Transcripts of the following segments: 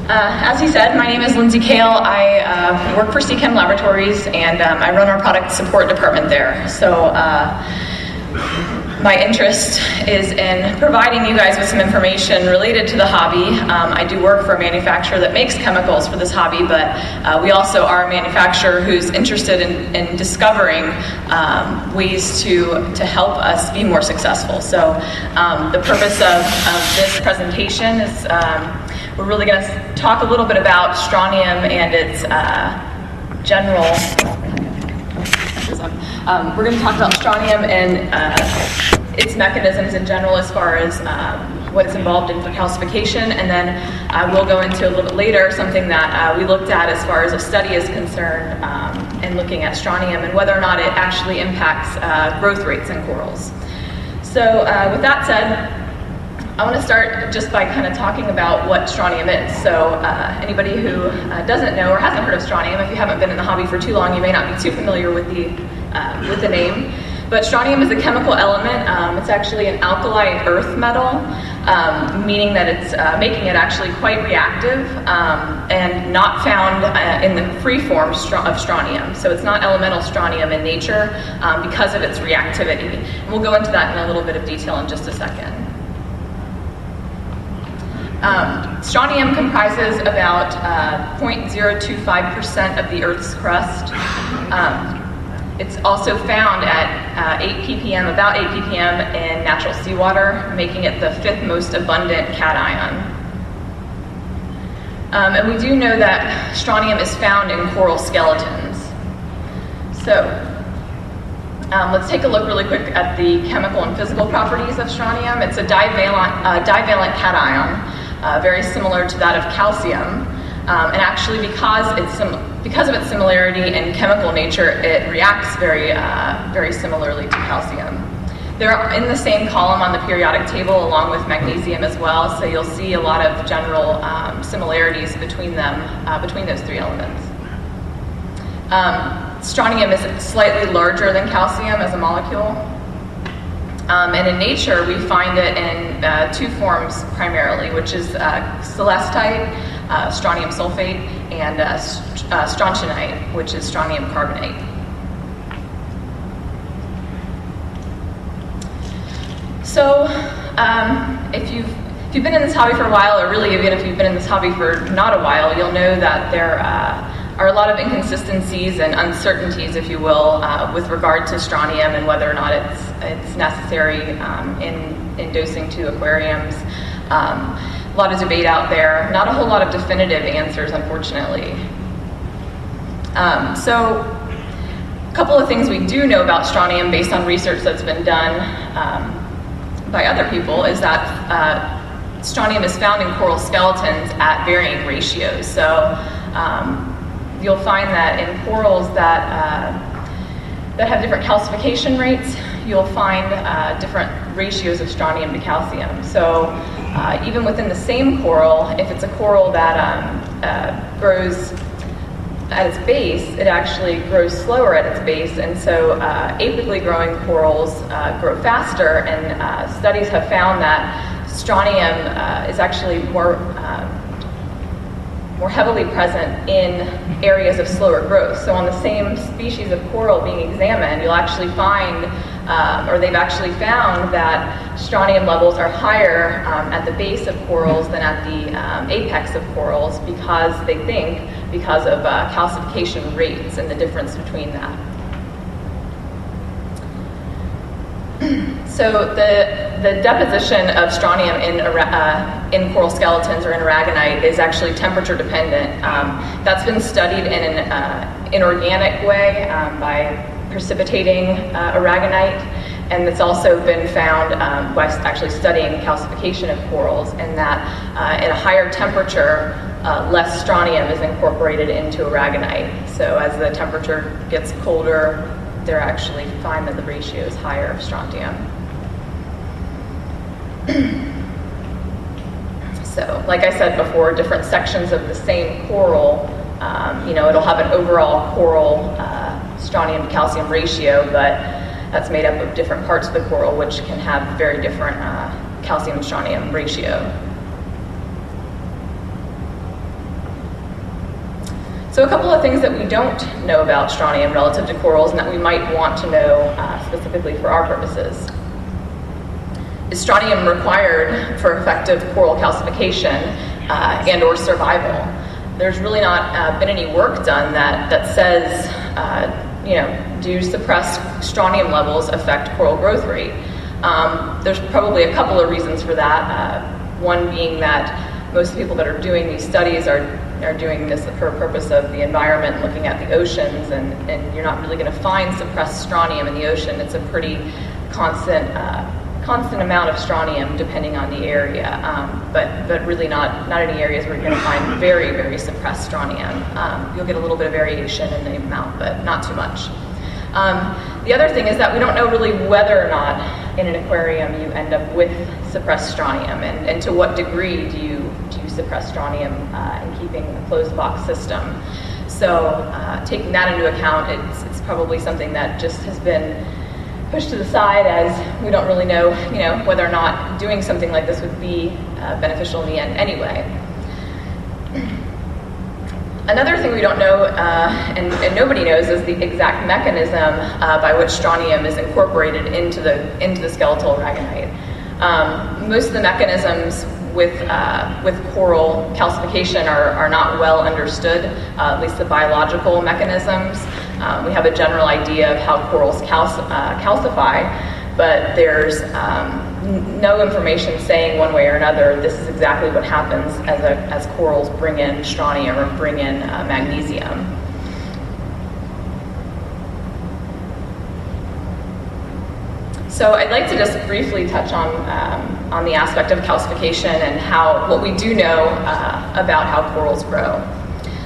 As he said, my name is Lindsay Kale. I work for CChem Laboratories, and I run our product support department there. So my interest is in providing you guys with some information related to the hobby. I do work for a manufacturer that makes chemicals for this hobby, but we also are a manufacturer who's interested in discovering ways to help us be more successful. So the purpose of this presentation is we're really going to talk a little bit about strontium and its general. We're going to talk about strontium and its mechanisms in general as far as what it's involved in for calcification, and then we'll go into a little bit later something that we looked at as far as a study is concerned and looking at strontium and whether or not it actually impacts growth rates in corals. So with that said, I want to start just by kind of talking about what strontium is. So anybody who doesn't know or hasn't heard of strontium, if you haven't been in the hobby for too long, you may not be too familiar with the name. But strontium is a chemical element. It's actually an alkali earth metal, meaning that it's making it actually quite reactive and not found in the free form of strontium. So it's not elemental strontium in nature because of its reactivity. And we'll go into that in a little bit of detail in just a second. Strontium comprises about 0.025% of the Earth's crust. It's also found at 8 ppm, about 8 ppm in natural seawater, making it the 5th most abundant cation. And we do know that strontium is found in coral skeletons. So let's take a look really quick at the chemical and physical properties of strontium. It's a divalent cation. Very similar to that of calcium, and actually because of its similarity in chemical nature, it reacts very similarly to calcium. They're in the same column on the periodic table along with magnesium as well, so you'll see a lot of general similarities between them, between those three elements. Strontium is slightly larger than calcium as a molecule. And in nature, we find it in two forms primarily, which is celestite, strontium sulfate, and strontianite, which is strontium carbonate. So if you've been in this hobby for a while, or really even if you've been in this hobby for not a while, you'll know that there are a lot of inconsistencies and uncertainties, if you will, with regard to strontium and whether or not it's necessary in dosing to aquariums. A lot of debate out there, not a whole lot of definitive answers, unfortunately. So a couple of things we do know about strontium based on research that's been done by other people is that strontium is found in coral skeletons at varying ratios. So you'll find that in corals that have different calcification rates, you'll find different ratios of strontium to calcium. So even within the same coral, if it's a coral that grows at its base, it actually grows slower at its base, and so apically growing corals grow faster, and studies have found that strontium is actually more heavily present in areas of slower growth. So on the same species of coral being examined, you'll actually find, or they've actually found that strontium levels are higher at the base of corals than at the apex of corals because of calcification rates and the difference between that. So the deposition of strontium in coral skeletons or in aragonite is actually temperature dependent. That's been studied in an inorganic way by precipitating aragonite, and it's also been found by actually studying calcification of corals, and that at a higher temperature, less strontium is incorporated into aragonite. So as the temperature gets colder, they're actually find that the ratio is higher of strontium. So, like I said before, different sections of the same coral, it'll have an overall coral strontium to calcium ratio, but that's made up of different parts of the coral, which can have very different calcium strontium ratio. So a couple of things that we don't know about strontium relative to corals and that we might want to know specifically for our purposes. Is strontium required for effective coral calcification and or survival? There's really not been any work done that says, do suppressed strontium levels affect coral growth rate? There's probably a couple of reasons for that. One being that most people that are doing these studies are doing this for a purpose of the environment, looking at the oceans, and you're not really going to find suppressed strontium in the ocean. It's a pretty constant amount of strontium depending on the area, but really not any areas where you're going to find very, very suppressed strontium. You'll get a little bit of variation in the amount, but not too much. The other thing is that we don't know really whether or not in an aquarium you end up with suppressed strontium, and to what degree do you suppress strontium in keeping a closed box system. So taking that into account, it's probably something that just has been pushed to the side, as we don't really know, whether or not doing something like this would be beneficial in the end anyway. Another thing we don't know, and nobody knows, is the exact mechanism by which strontium is incorporated into the skeletal aragonite. Most of the mechanisms with coral calcification are not well understood, at least the biological mechanisms. We have a general idea of how corals calcify, but there's no information saying one way or another this is exactly what happens as corals bring in strontium or bring in magnesium. So I'd like to just briefly touch on the aspect of calcification and what we do know about how corals grow.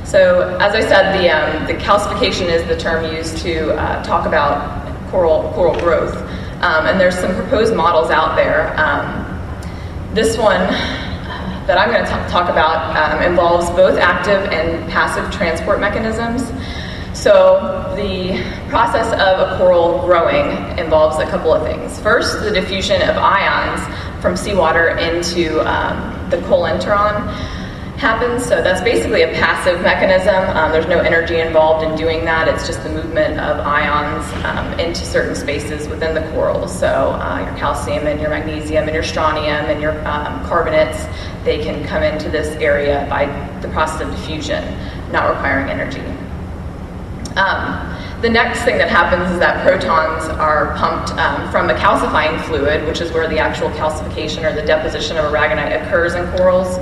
So as I said, the calcification is the term used to talk about coral growth. And there's some proposed models out there. This one that I'm going to talk about involves both active and passive transport mechanisms. So the process of a coral growing involves a couple of things. First, the diffusion of ions from seawater into the colenteron happens. So that's basically a passive mechanism. There's no energy involved in doing that. It's just the movement of ions into certain spaces within the corals. So your calcium and your magnesium and your strontium and your carbonates, they can come into this area by the process of diffusion, not requiring energy. The next thing that happens is that protons are pumped from the calcifying fluid, which is where the actual calcification or the deposition of aragonite occurs in corals.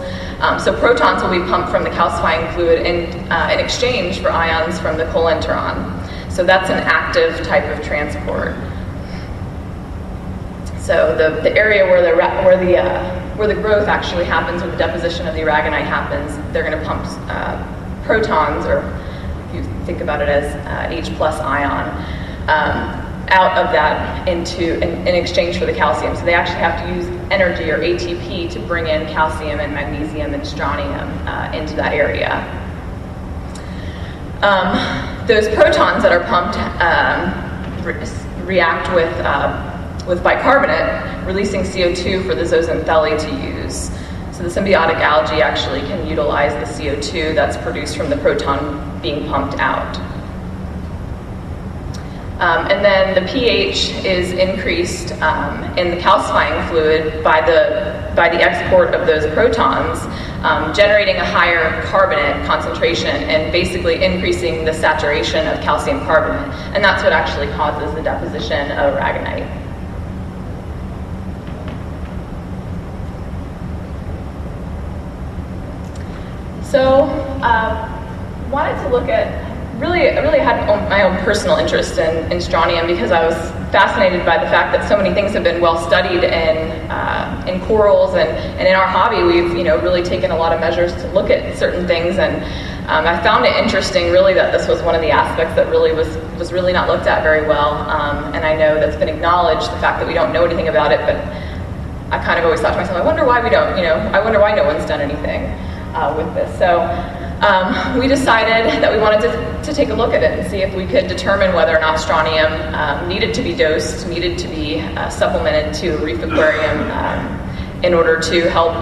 So protons will be pumped from the calcifying fluid in exchange for ions from the colenteron. So that's an active type of transport. So the area where the growth actually happens, where the deposition of the aragonite happens, they're going to pump protons, or you think about it as H+ ion, out of that in exchange for the calcium. So they actually have to use energy, or ATP, to bring in calcium and magnesium and strontium into that area. Those protons that are pumped react with bicarbonate, releasing CO2 for the zooxanthellae to use. So the symbiotic algae actually can utilize the CO2 that's produced from the proton being pumped out. And then the pH is increased in the calcifying fluid by the export of those protons, generating a higher carbonate concentration and basically increasing the saturation of calcium carbonate. And that's what actually causes the deposition of aragonite. So, wanted to look at, really had my own personal interest in strontium because I was fascinated by the fact that so many things have been well studied in corals, and in our hobby we've really taken a lot of measures to look at certain things, and I found it interesting really that this was one of the aspects that really was really not looked at very well, and I know that's been acknowledged, the fact that we don't know anything about it, but I kind of always thought to myself, I wonder why we don't, I wonder why no one's done anything with this. So we decided that we wanted to take a look at it and see if we could determine whether or not strontium needed to be dosed, needed to be supplemented to a reef aquarium in order to help,